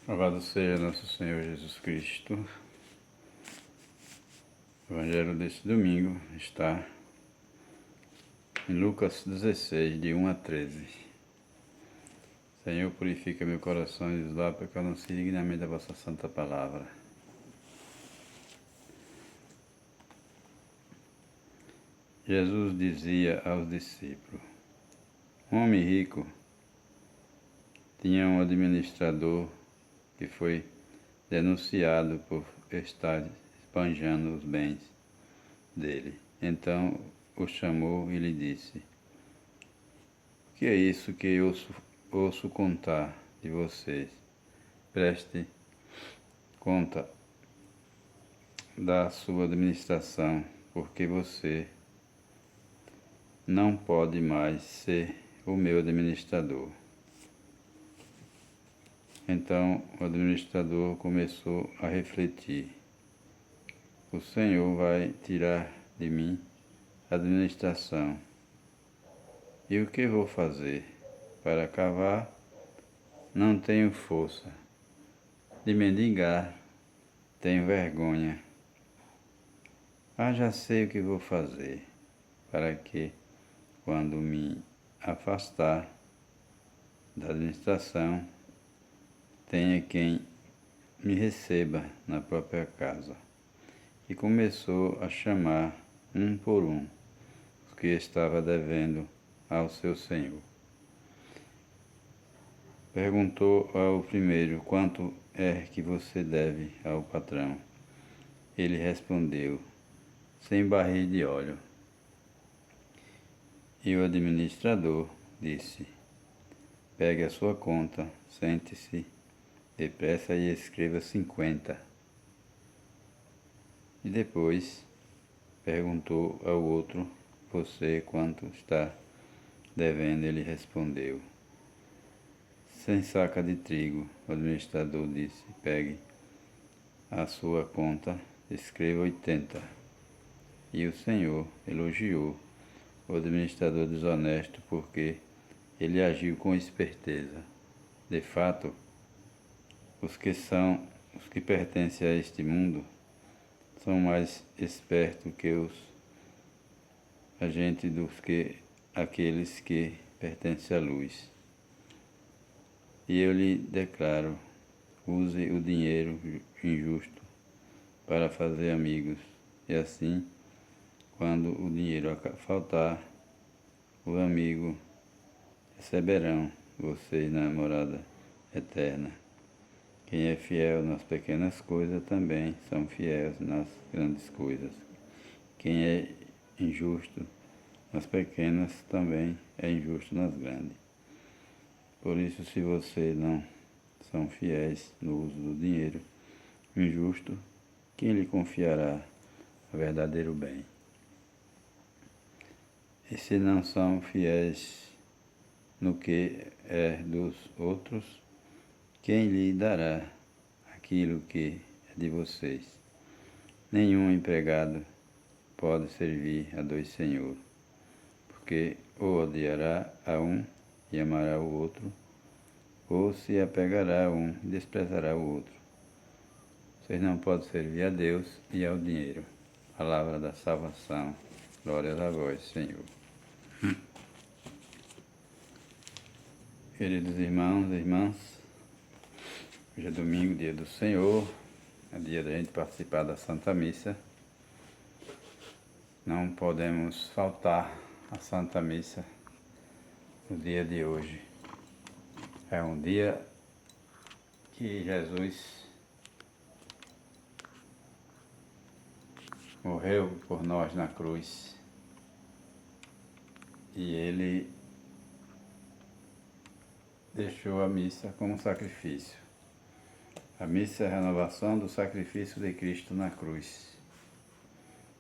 Louvado seja nosso Senhor Jesus Cristo. O Evangelho deste domingo está em Lucas 16, de 1 a 13. Senhor, purifica meu coração e desvá, porque eu não sei dignamente a vossa santa palavra. Jesus dizia aos discípulos: um homem rico tinha um administrador que foi denunciado por estar esbanjando os bens dele. Então o chamou e lhe disse: o que é isso que eu ouço contar de vocês? Preste conta da sua administração, porque você não pode mais ser o meu administrador. Então o administrador começou a refletir: o Senhor vai tirar de mim a administração. E o que vou fazer? Para cavar, não tenho força. De mendigar, tenho vergonha. Ah, já sei o que vou fazer, para que, quando me afastar da administração, tenha quem me receba na própria casa. E começou a chamar um por um os que estava devendo ao seu senhor. Perguntou ao primeiro: quanto é que você deve ao patrão? Ele respondeu: 100 barris de óleo. E o administrador disse: pegue a sua conta, sente-se depressa e escreva 50. E depois perguntou ao outro: você quanto está devendo? Ele respondeu: 100 sacas de trigo. O administrador disse: pegue a sua conta, escreva 80. E o Senhor elogiou o administrador desonesto, porque ele agiu com esperteza. De fato, os que pertencem a este mundo são mais espertos que os agentes aqueles que pertencem à luz. E eu lhe declaro: use o dinheiro injusto para fazer amigos, e assim, quando o dinheiro faltar, o amigo receberão vocês na morada eterna. Quem é fiel nas pequenas coisas também são fiéis nas grandes coisas. Quem é injusto nas pequenas também é injusto nas grandes. Por isso, se vocês não são fiéis no uso do dinheiro injusto, quem lhe confiará o verdadeiro bem? E se não são fiéis no que é dos outros, quem lhe dará aquilo que é de vocês? Nenhum empregado pode servir a 2 senhores, porque ou odiará a um e amará o outro, ou se apegará a um e desprezará o outro. Vocês não podem servir a Deus e ao dinheiro. Palavra da salvação. Glórias a vós, Senhor. Queridos irmãos e irmãs, hoje é domingo, dia do Senhor, é dia da gente participar da Santa Missa. Não podemos faltar à Santa Missa no dia de hoje. É um dia que Jesus morreu por nós na cruz e Ele deixou a missa como sacrifício. A missa é a renovação do sacrifício de Cristo na cruz.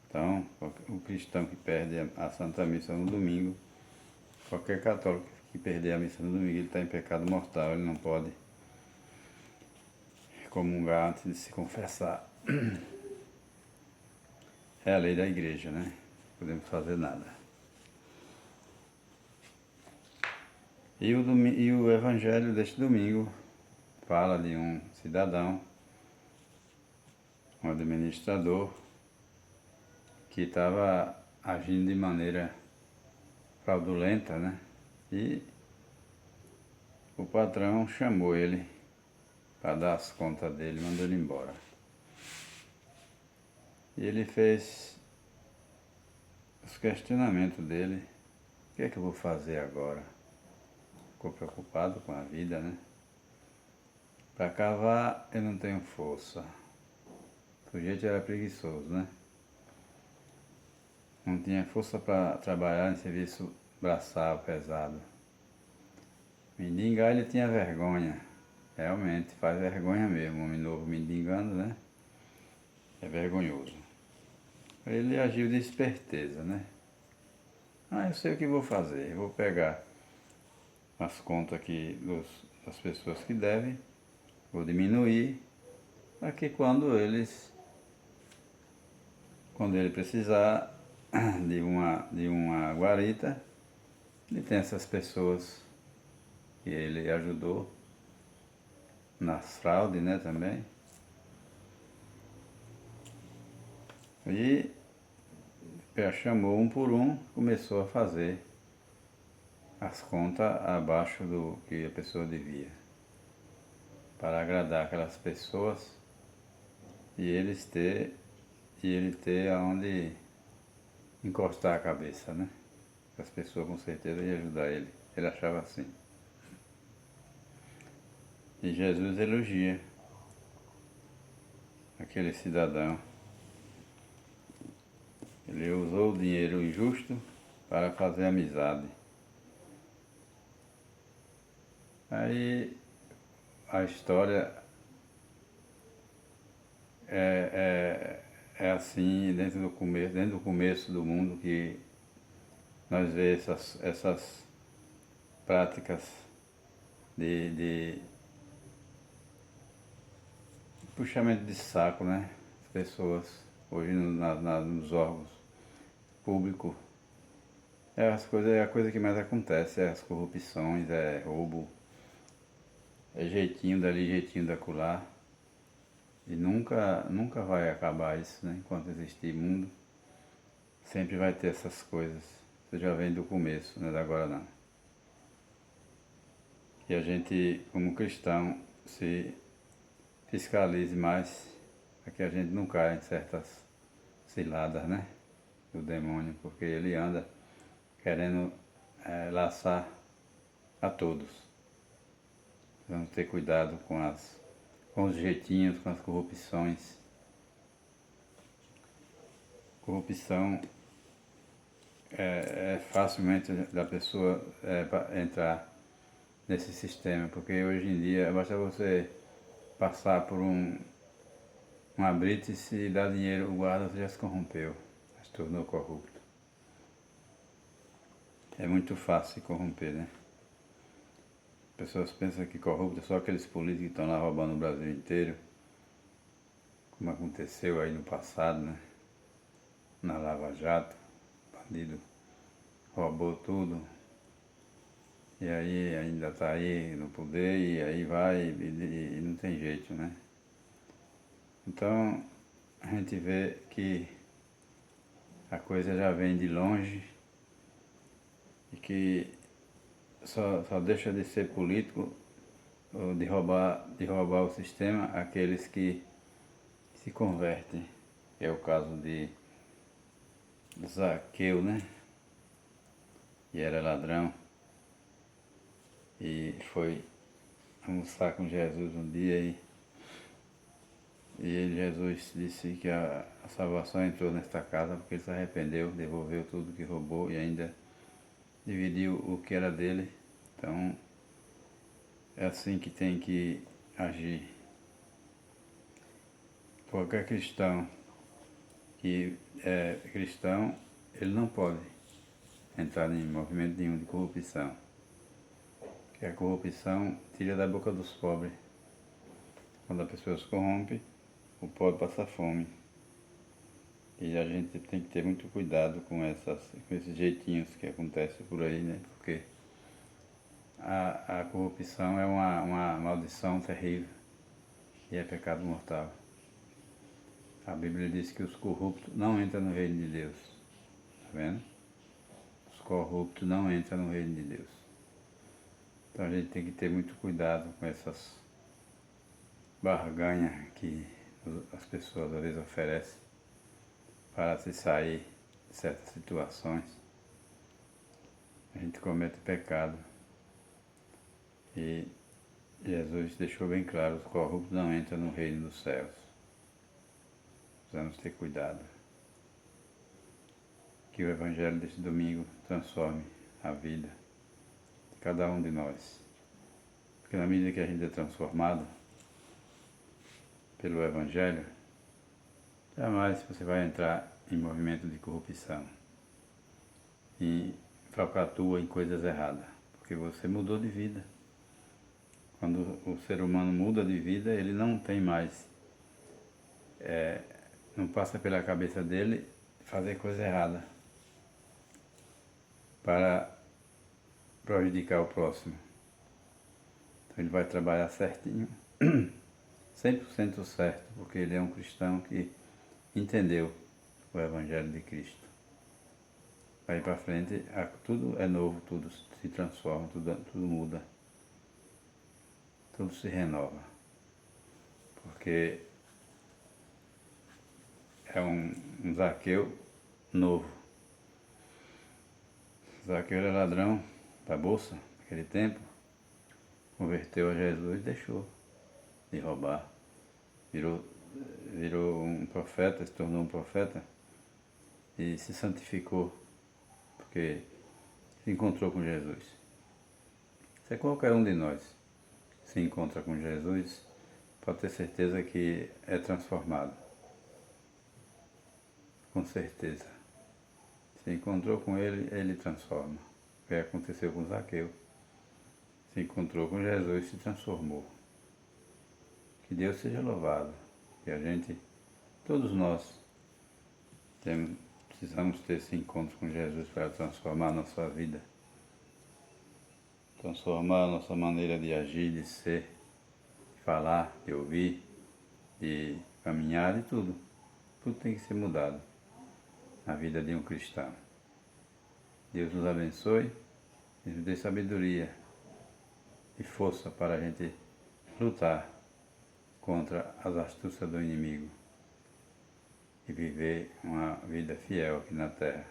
Então, o cristão que perde a Santa Missa no domingo, qualquer católico que perder a missa no domingo, ele está em pecado mortal, ele não pode comungar antes de se confessar. É a lei da igreja, né? Não podemos fazer nada. E o evangelho deste domingo fala de um cidadão, um administrador, que estava agindo de maneira fraudulenta, né? E o patrão chamou ele para dar as contas dele, mandou ele embora. E ele fez os questionamentos dele: o que é que eu vou fazer agora? Ficou preocupado com a vida, né? Para cavar eu não tenho força. O sujeito era preguiçoso, né? Não tinha força para trabalhar em serviço braçal pesado. Mendigar ele tinha vergonha. Realmente, faz vergonha mesmo. Um homem novo mendigando, né? É vergonhoso. Ele agiu de esperteza, né? Eu sei o que vou fazer. Eu vou pegar as contas aqui das pessoas que devem, vou diminuir, para que quando ele precisar de uma guarita, ele tem essas pessoas que ele ajudou nas fraudes, né, também. E chamou um por um, começou a fazer as contas abaixo do que a pessoa devia, para agradar aquelas pessoas e ele ter aonde encostar a cabeça, né? As pessoas com certeza iam ajudar ele. Ele achava assim. E Jesus elogia aquele cidadão. Ele usou o dinheiro injusto para fazer amizade. Aí a história é assim dentro do começo do mundo, que nós vemos essas práticas de puxamento de saco, né? As pessoas hoje nos órgãos públicos. É a coisa que mais acontece, é as corrupções, é roubo, é jeitinho dali, jeitinho dacolá. E nunca vai acabar isso, né? Enquanto existir mundo, sempre vai ter essas coisas. Isso já vem do começo, não é da agora não. E a gente, como cristão, se fiscalize mais para que a gente não caia em certas ciladas, né? Do demônio, porque ele anda querendo laçar a todos. Vamos ter cuidado com os jeitinhos, com as corrupções. Corrupção é facilmente da pessoa entrar nesse sistema, porque hoje em dia basta você passar por uma blitz e dar dinheiro, o guarda já se corrompeu, já se tornou corrupto. É muito fácil se corromper, né? As pessoas pensam que corrupto é só aqueles políticos que estão lá roubando o Brasil inteiro, como aconteceu aí no passado, né? Na Lava Jato, o bandido roubou tudo, e aí ainda está aí no poder, e aí vai e não tem jeito, né? Então a gente vê que a coisa já vem de longe e que só deixa de ser político ou de roubar o sistema aqueles que se convertem. É o caso de Zaqueu, né? E era ladrão e foi almoçar com Jesus um dia e Jesus disse que a salvação entrou nesta casa porque ele se arrependeu, devolveu tudo que roubou e ainda dividiu o que era dele. Então é assim que tem que agir. Qualquer cristão que é cristão, ele não pode entrar em movimento nenhum de corrupção. Que a corrupção tira da boca dos pobres. Quando a pessoa se corrompe, o pobre passa fome. E a gente tem que ter muito cuidado com esses jeitinhos que acontecem por aí, né? Porque a corrupção é uma maldição terrível e é pecado mortal. A Bíblia diz que os corruptos não entram no reino de Deus. Está vendo? Os corruptos não entram no reino de Deus. Então a gente tem que ter muito cuidado com essas barganhas que as pessoas às vezes oferecem para se sair de certas situações. A gente comete pecado. E Jesus deixou bem claro, os corruptos não entram no reino dos céus. Precisamos ter cuidado. Que o Evangelho deste domingo transforme a vida de cada um de nós. Porque na medida que a gente é transformado pelo Evangelho, jamais você vai entrar em movimento de corrupção e falcatrua em coisas erradas, porque você mudou de vida. Quando o ser humano muda de vida, ele não tem mais, não passa pela cabeça dele fazer coisa errada para prejudicar o próximo. Então ele vai trabalhar certinho, 100% certo, porque ele é um cristão que entendeu o Evangelho de Cristo. Vai para frente, tudo é novo, tudo se transforma, tudo muda. Tudo se renova, porque é um Zaqueu novo. Zaqueu era ladrão da bolsa naquele tempo, converteu a Jesus e deixou de roubar. Virou um profeta, se tornou um profeta e se santificou, porque se encontrou com Jesus. Isso é qualquer um de nós. Se encontra com Jesus, pode ter certeza que é transformado. Com certeza. Se encontrou com ele, ele transforma. O que aconteceu com Zaqueu? Se encontrou com Jesus, se transformou. Que Deus seja louvado. Que a gente, todos nós, precisamos ter esse encontro com Jesus para transformar a nossa vida. Transformar a nossa maneira de agir, de ser, de falar, de ouvir, de caminhar e tudo. Tudo tem que ser mudado na vida de um cristão. Deus nos abençoe e nos dê sabedoria e força para a gente lutar contra as astúcias do inimigo e viver uma vida fiel aqui na terra,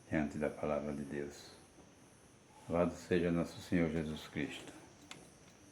diante da palavra de Deus. Louvado seja nosso Senhor Jesus Cristo.